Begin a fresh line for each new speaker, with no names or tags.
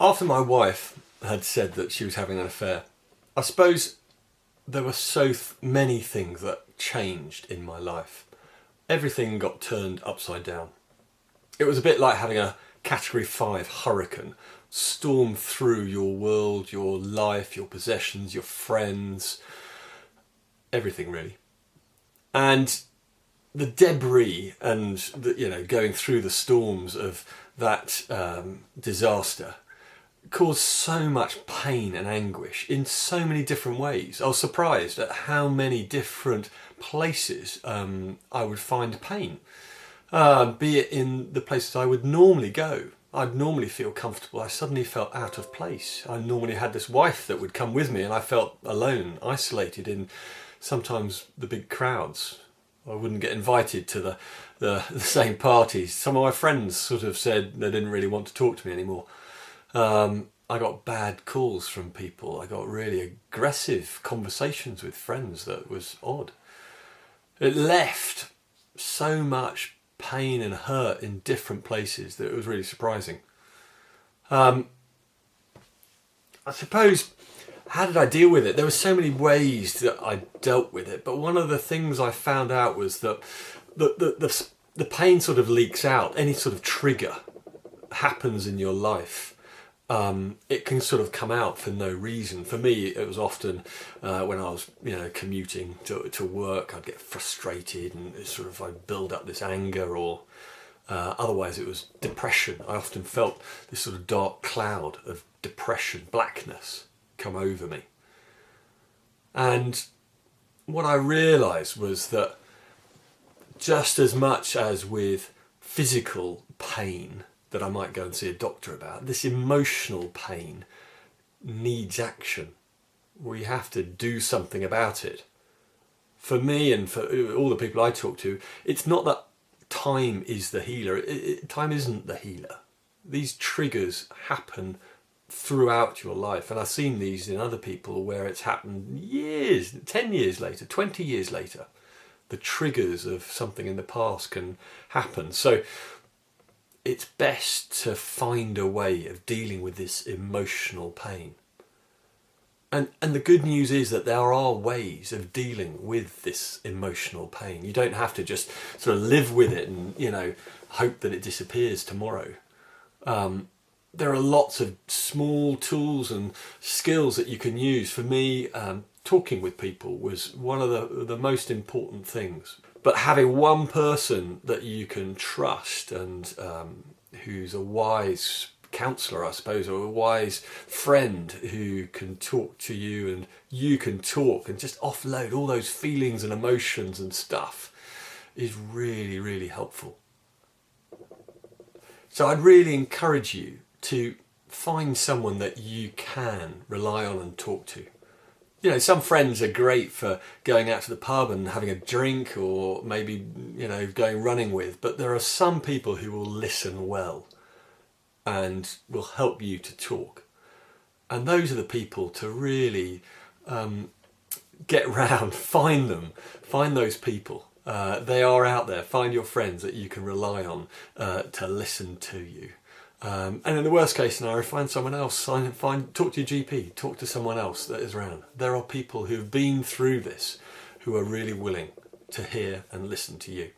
After my wife had said that she was having an affair, I suppose there were many things that changed in my life. Everything got turned upside down. It was a bit like having a Category 5 hurricane storm through your world, your life, your possessions, your friends, everything really. And the debris and going through the storms of that disaster caused so much pain and anguish in so many different ways. I was surprised at how many different places I would find pain, be it in the places I would normally go. I'd normally feel comfortable. I suddenly felt out of place. I normally had this wife that would come with me, and I felt alone, isolated in sometimes the big crowds. I wouldn't get invited to the same parties. Some of my friends sort of said they didn't really want to talk to me anymore. I got bad calls from people. I got really aggressive conversations with friends that was odd. It left so much pain and hurt in different places that it was really surprising. I suppose, how did I deal with it? There were so many ways that I dealt with it, but one of the things I found out was that the pain sort of leaks out. Any sort of trigger happens in your life. It can sort of come out for no reason. For me, it was often when I was, commuting to work, I'd get frustrated and I'd build up this anger, or otherwise it was depression. I often felt this sort of dark cloud of depression, blackness come over me. And what I realised was that just as much as with physical pain that I might go and see a doctor about, this emotional pain needs action. We have to do something about it. For me and for all the people I talk to, it's not that time is the healer. Time isn't the healer. These triggers happen throughout your life, and I've seen these in other people where it's happened years, 10 years later, 20 years later. The triggers of something in the past can happen. So it's best to find a way of dealing with this emotional pain. And the good news is that there are ways of dealing with this emotional pain. You don't have to just sort of live with it and, hope that it disappears tomorrow. There are lots of small tools and skills that you can use. For me, talking with people was one of the most important things. But having one person that you can trust and who's a wise counsellor, I suppose, or a wise friend who can talk to you and you can talk and just offload all those feelings and emotions and stuff is really, really helpful. So I'd really encourage you to find someone that you can rely on and talk to. Some friends are great for going out to the pub and having a drink, or maybe, going running with, but there are some people who will listen well and will help you to talk. And those are the people to really get round, find them, find those people. They are out there. Find your friends that you can rely on to listen to you. And in the worst case scenario, find someone else, talk to your GP, talk to someone else that is around. There are people who've been through this who are really willing to hear and listen to you.